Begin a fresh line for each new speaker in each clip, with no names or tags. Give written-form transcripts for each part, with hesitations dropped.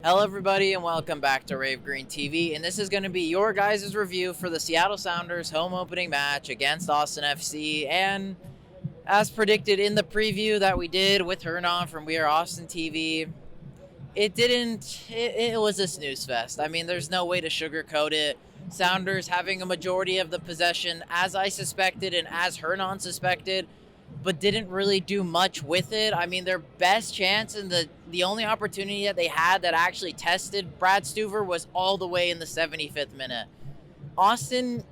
Hello everybody and welcome back to Rave Green TV, and this is going to be your guys' review for the Seattle Sounders home opening match against Austin FC. And as predicted in the preview that we did with Hernan from We Are Austin TV, it was a snooze fest. I mean, there's no way to sugarcoat it. Sounders having a majority of the possession as I suspected and as Hernan suspected, but didn't really do much with it. I mean, their best chance and the only opportunity that they had that actually tested Brad Stuver was all the way in the 75th minute. Austin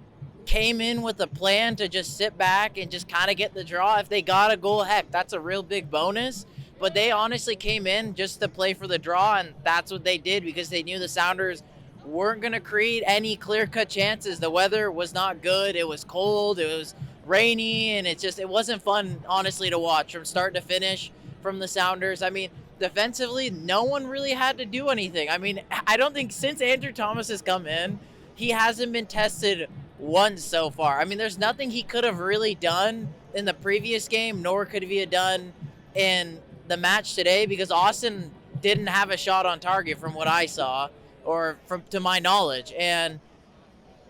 came in with a plan to just sit back and just kind of get the draw. If they got a goal, heck, that's a real big bonus. But they honestly came in just to play for the draw, and that's what they did because they knew the Sounders weren't going to create any clear-cut chances. The weather was not good. It was cold. It was rainy, and it wasn't fun, honestly, to watch from start to finish from the Sounders. I mean, defensively, no one really had to do anything. I mean, I don't think since Andrew Thomas has come in, he hasn't been tested once so far. I mean, there's nothing he could have really done in the previous game, nor could he have done in the match today, because Austin didn't have a shot on target from what I saw, or to my knowledge. And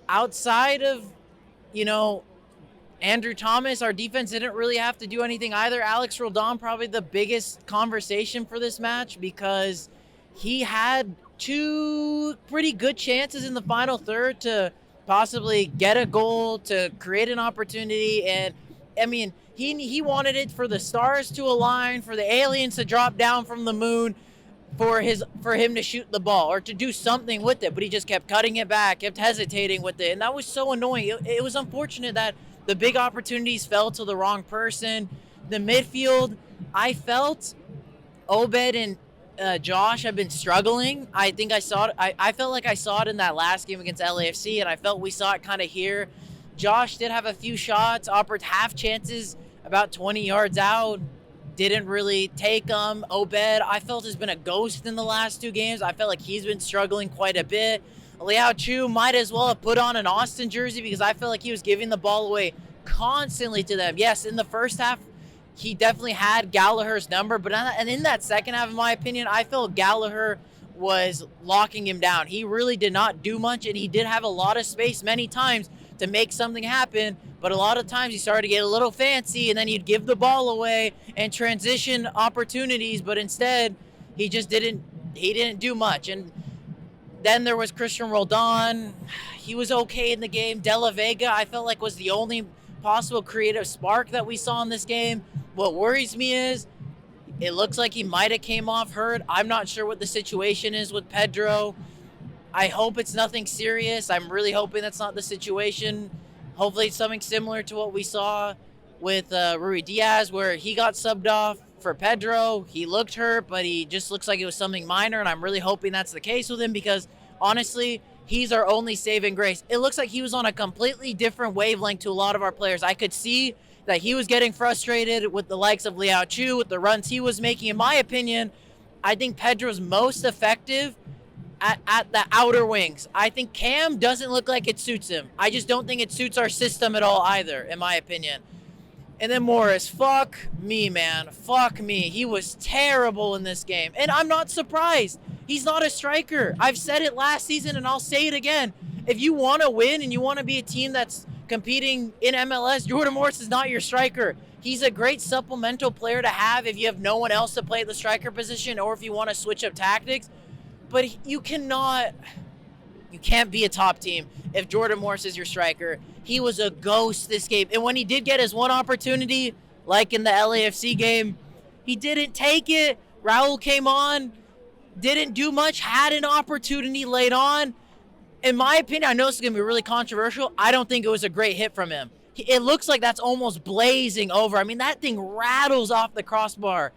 outside of, Andrew Thomas, our defense didn't really have to do anything either. Alex Roldan, probably the biggest conversation for this match because he had two pretty good chances in the final third to possibly get a goal, to create an opportunity. And, I mean, he wanted it for the stars to align, for the aliens to drop down from the moon, for him to shoot the ball or to do something with it. But he just kept cutting it back, kept hesitating with it. And that was so annoying. It was unfortunate that the big opportunities fell to the wrong person. The midfield, I felt Obed and Josh have been struggling. I think I saw it. I felt like I saw it in that last game against LAFC, and I felt we saw it kind of here. Josh did have a few shots, offered half chances about 20 yards out, didn't really take them. Obed, I felt, has been a ghost in the last two games. I felt like he's been struggling quite a bit. Liao Chu might as well have put on an Austin jersey because I felt like he was giving the ball away constantly to them. Yes, in the first half, he definitely had Gallagher's number, but in that second half, in my opinion, I felt Gallagher was locking him down. He really did not do much, and he did have a lot of space many times to make something happen, but a lot of times he started to get a little fancy, and then he'd give the ball away and transition opportunities, but instead, he just didn't do much. And then there was Cristian Roldan. He was okay in the game. De La Vega, I felt like, was the only possible creative spark that we saw in this game. What worries me is it looks like he might have came off hurt. I'm not sure what the situation is with Pedro. I hope it's nothing serious. I'm really hoping that's not the situation. Hopefully it's something similar to what we saw with Ruidíaz, where he got subbed off for Pedro. He looked hurt, but he just looks like it was something minor, and I'm really hoping that's the case with him because, honestly, he's our only saving grace. It looks like he was on a completely different wavelength to a lot of our players. I could see that he was getting frustrated with the likes of Liao Chu, with the runs he was making. In my opinion, I think Pedro's most effective at the outer wings. I think Cam doesn't look like it suits him. I just don't think it suits our system at all either, in my opinion. And then Morris, fuck me, man. Fuck me. He was terrible in this game. And I'm not surprised. He's not a striker. I've said it last season, and I'll say it again. If you want to win and you want to be a team that's competing in MLS, Jordan Morris is not your striker. He's a great supplemental player to have if you have no one else to play the striker position or if you want to switch up tactics. But you can't be a top team if Jordan Morris is your striker. He was a ghost this game. And when he did get his one opportunity, like in the LAFC game, he didn't take it. Raúl came on, didn't do much, had an opportunity late on. In my opinion, I know this is going to be really controversial. I don't think it was a great hit from him. It looks like that's almost blazing over. I mean, that thing rattles off the crossbar.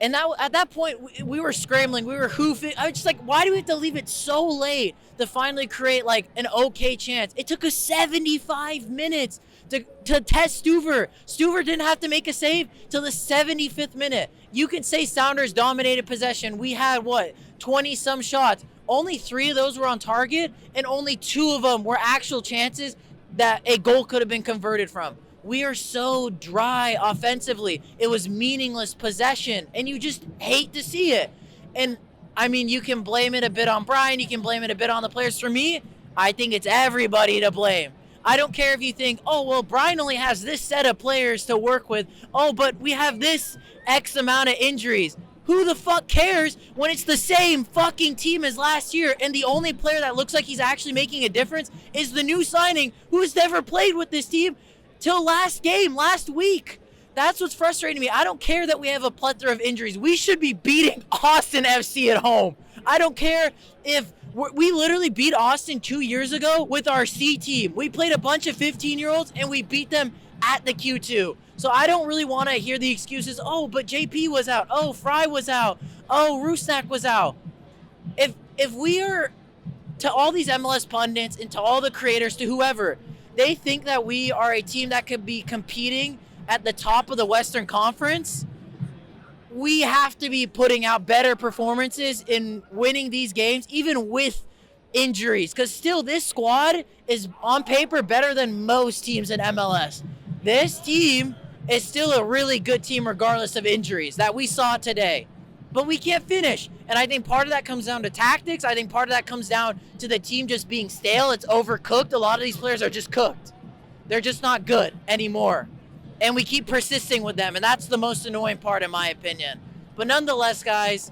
And at that point, we were scrambling. We were hoofing. I was just like, why do we have to leave it so late to finally create, like, an okay chance? It took us 75 minutes to test Stuver. Stuver didn't have to make a save till the 75th minute. You can say Sounders dominated possession. We had, 20-some shots. Only 3 of those were on target, and only 2 of them were actual chances that a goal could have been converted from. We are so dry offensively. It was meaningless possession, and you just hate to see it. And I mean, you can blame it a bit on Brian. You can blame it a bit on the players. For me, I think it's everybody to blame. I don't care if you think, oh, well, Brian only has this set of players to work with. Oh, but we have this X amount of injuries. Who the fuck cares when it's the same fucking team as last year and the only player that looks like he's actually making a difference is the new signing who has never played with this team till last week. That's what's frustrating me. I don't care that we have a plethora of injuries. We should be beating Austin FC at home. I don't care if we literally beat Austin 2 years ago with our C team. We played a bunch of 15-year-olds and we beat them at the Q2. So I don't really want to hear the excuses, oh, but JP was out. Oh, Frei was out. Oh, Rusnák was out. If we are, to all these MLS pundits and to all the creators, to whoever, they think that we are a team that could be competing at the top of the Western Conference, we have to be putting out better performances in winning these games, even with injuries. Because still, this squad is on paper better than most teams in MLS. This team is still a really good team regardless of injuries that we saw today. But we can't finish. And I think part of that comes down to tactics. I think part of that comes down to the team just being stale. It's overcooked. A lot of these players are just cooked. They're just not good anymore. And we keep persisting with them. And that's the most annoying part in my opinion. But nonetheless, guys,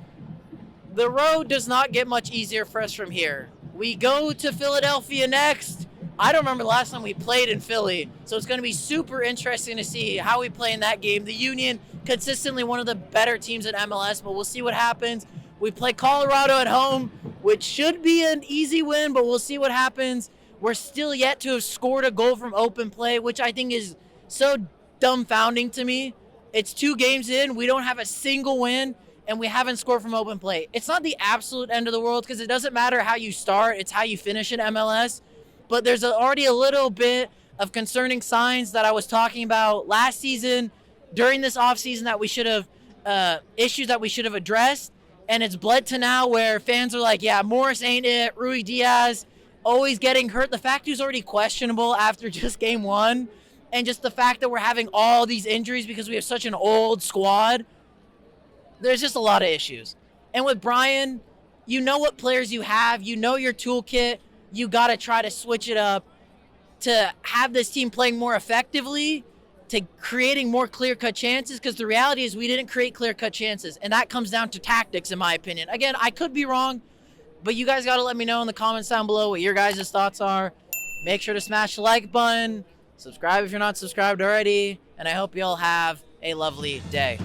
the road does not get much easier for us from here. We go to Philadelphia next. I don't remember the last time we played in Philly, so it's going to be super interesting to see how we play in that game. The Union, consistently one of the better teams in MLS, but we'll see what happens. We play Colorado at home, which should be an easy win, but we'll see what happens. We're still yet to have scored a goal from open play, which I think is so dumbfounding to me. It's 2 games in, we don't have a single win, and we haven't scored from open play. It's not the absolute end of the world, because it doesn't matter how you start, it's how you finish in MLS. But there's already a little bit of concerning signs that I was talking about last season, during this offseason, that we should have, issues that we should have addressed. And it's bled to now where fans are like, yeah, Morris ain't it. Ruidíaz always getting hurt. The fact he's already questionable after just game 1. And just the fact that we're having all these injuries because we have such an old squad. There's just a lot of issues. And with Brian, you know what players you have. You know your toolkit. You got to try to switch it up to have this team playing more effectively, to creating more clear-cut chances, because the reality is we didn't create clear-cut chances, and that comes down to tactics, in my opinion. Again, I could be wrong, but you guys got to let me know in the comments down below what your guys' thoughts are. Make sure to smash the like button, subscribe if you're not subscribed already, and I hope you all have a lovely day.